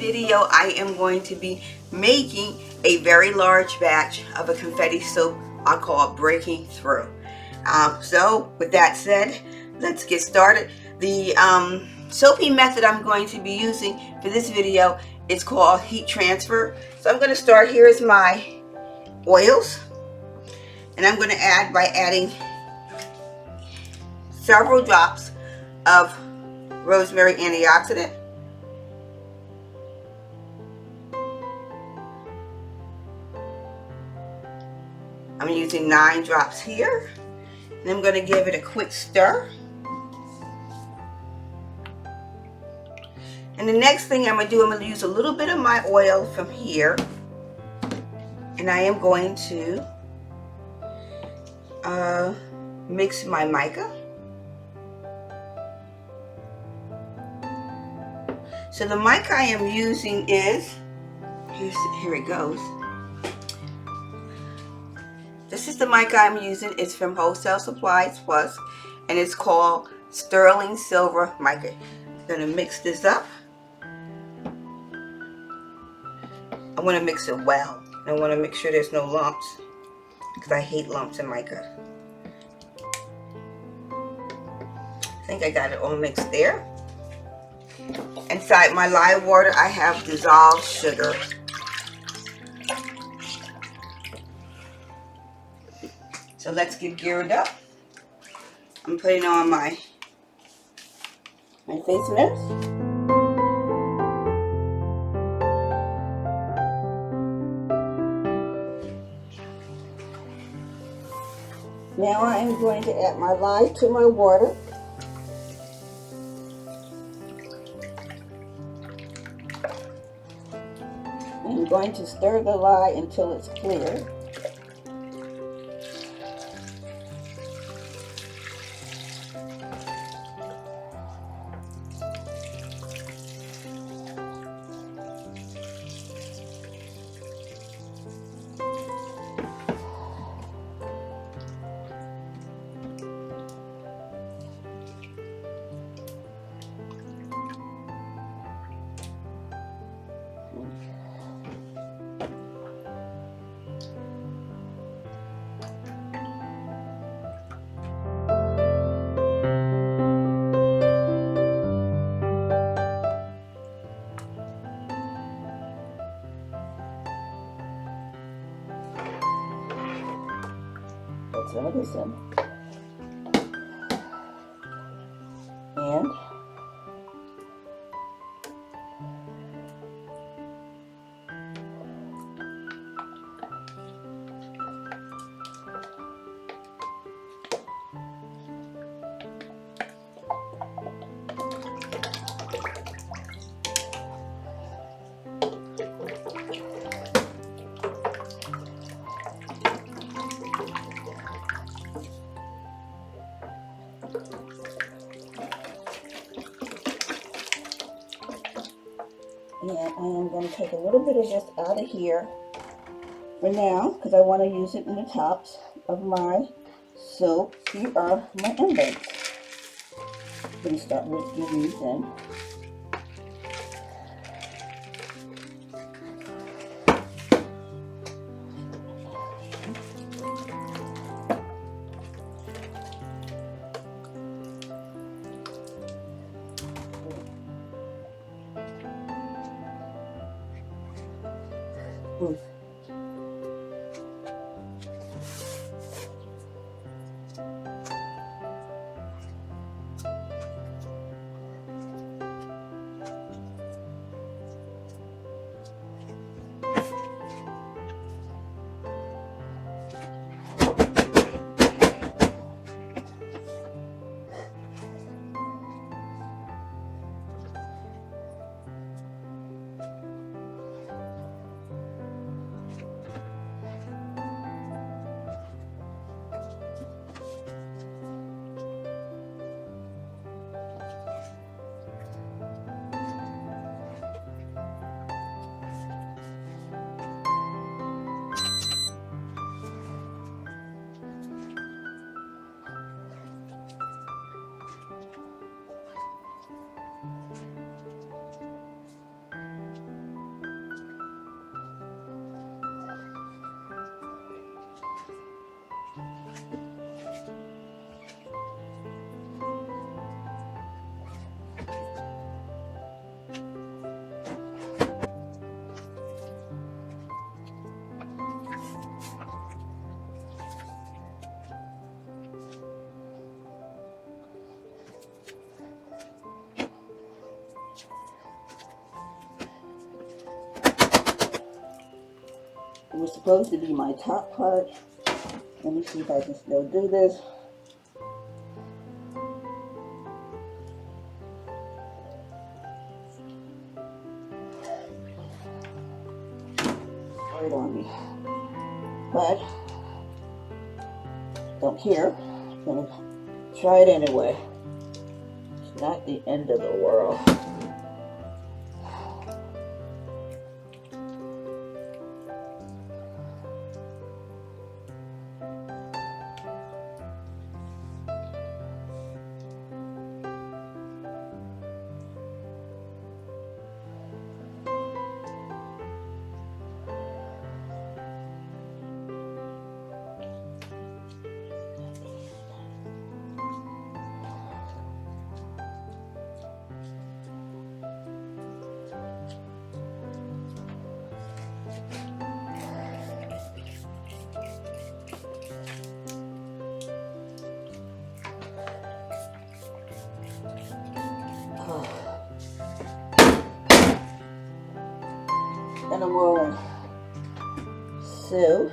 Video, I am going to be making a very large batch of a confetti soap I call Breaking Through. So with that said, let's get started. The soaping method I'm going to be using for this video is called heat transfer. So I'm going to start. Here is my oils, and I'm going to add by adding several drops of rosemary antioxidant. I'm using 9 drops here, and I'm going to give it a quick stir. And the next thing I'm going to do, I'm going to use a little bit of my oil from here, and I am going to mix my mica. So the mica I am using is, here it goes. This is the mica I'm using. It's from Wholesale Supplies Plus, and it's called Sterling Silver Mica. I'm going to mix this up. I want to mix it well. I want to make sure there's no lumps, because I hate lumps in mica. I think I got it all mixed there. Inside my lye water, I have dissolved sugar. So let's get geared up. I'm putting on my face mask. Now I am going to add my lye to my water. I'm going to stir the lye until it's clear. Let's add this in. And I am going to take a little bit of this out of here for now, because I want to use it in the tops of my soap. Here are my embeds. I'm going to start with getting these in. Oof. It was supposed to be my top part. Let me see if I can still do this. Right on me. But don't care. I'm gonna try it anyway. It's not the end of the world. And I'm rolling. So,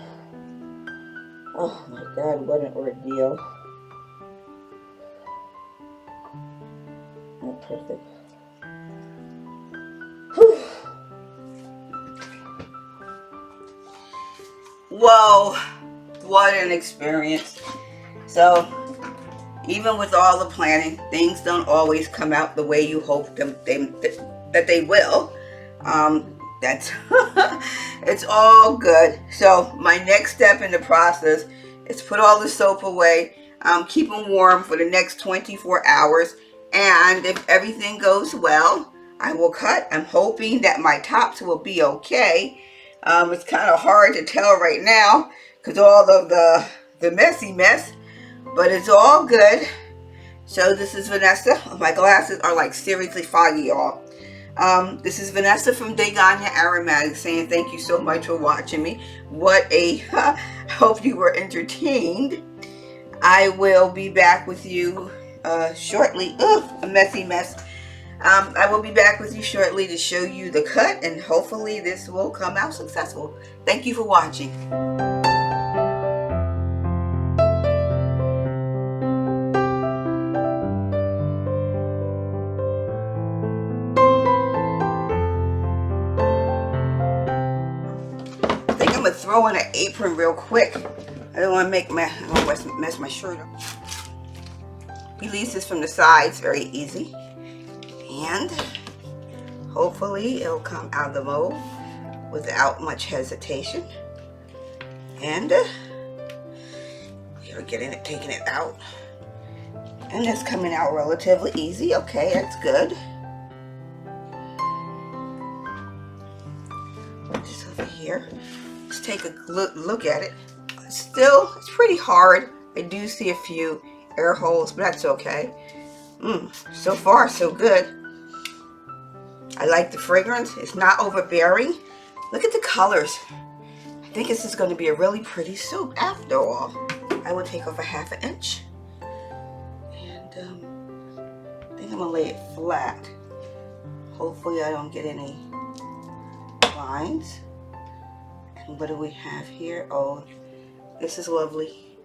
oh my God, what an ordeal. Not perfect. Whew. Whoa, what an experience. So, even with all the planning, things don't always come out the way you hope that they will. That's it's all good. So my next step in the process is put all the soap away, keep them warm for the next 24 hours, and if everything goes well, I will cut. I'm hoping that my tops will be okay. It's kind of hard to tell right now because all of the messy mess, but it's all good. So this is Vanessa. My glasses are like seriously foggy, y'all. This is Vanessa from Gandhi Aromatics saying thank you so much for watching me. What a hope you were entertained. I will be back with you shortly. Ugh, a messy mess. I will be back with you shortly to show you the cut, and hopefully this will come out successful. Thank you for watching. I'm gonna throw in an apron real quick. I don't want to mess my shirt up. Release this from the sides, very easy, and hopefully it'll come out of the mold without much hesitation. And you're getting it, taking it out, and it's coming out relatively easy. Okay, that's good. Just over here. Let's take a look at it. Still, it's pretty hard. I do see a few air holes, but that's okay. So far, so good. I like the fragrance. It's not overbearing. Look at the colors. I think this is going to be a really pretty soap after all. I will take off a ½ inch. And I think I'm going to lay it flat. Hopefully I don't get any lines. What do we have here? Oh, this is lovely.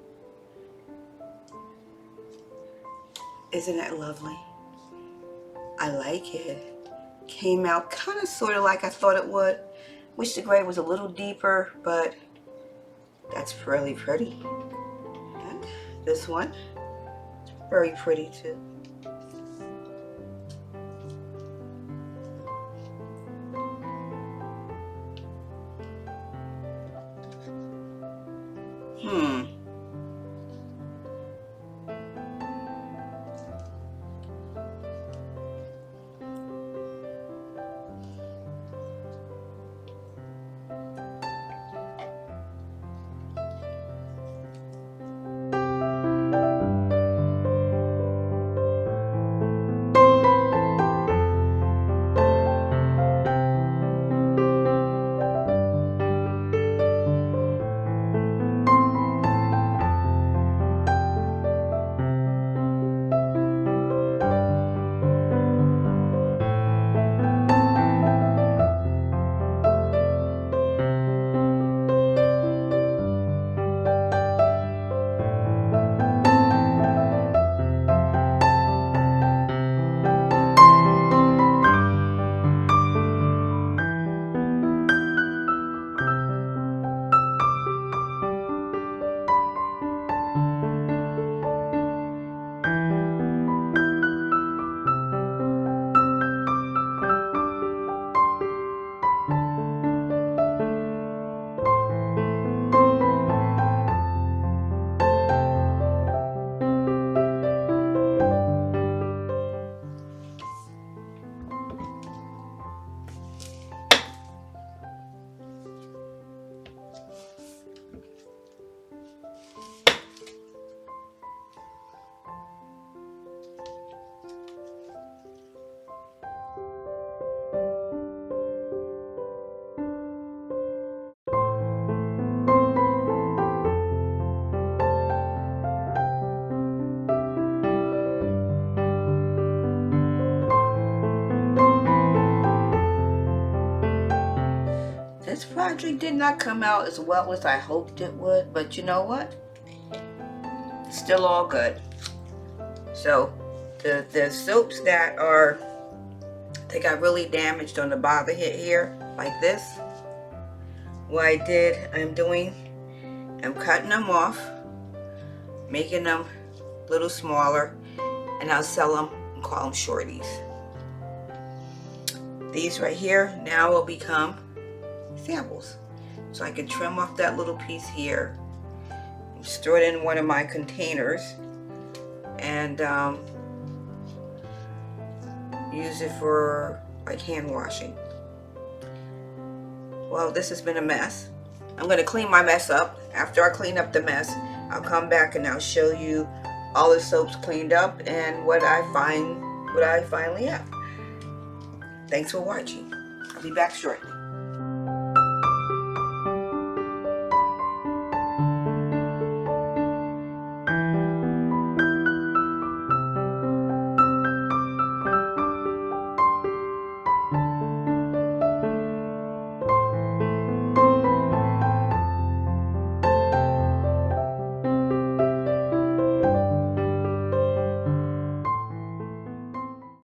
Isn't it lovely? I like it. Came out kind of sort of like I thought it would. Wish the gray was a little deeper, but that's really pretty. And this one, very pretty too. This project did not come out as well as I hoped it would, but you know what? It's still all good. So the soaps that they got really damaged on the bottom here, like this. What I did, I'm cutting them off, making them a little smaller, and I'll sell them and call them shorties. These right here now will become samples. So I can trim off that little piece here, store it in one of my containers, and use it for like hand washing. Well, this has been a mess. I'm going to clean my mess up. After I clean up the mess, I'll come back and I'll show you all the soaps cleaned up and what I finally have. Thanks for watching. I'll be back shortly.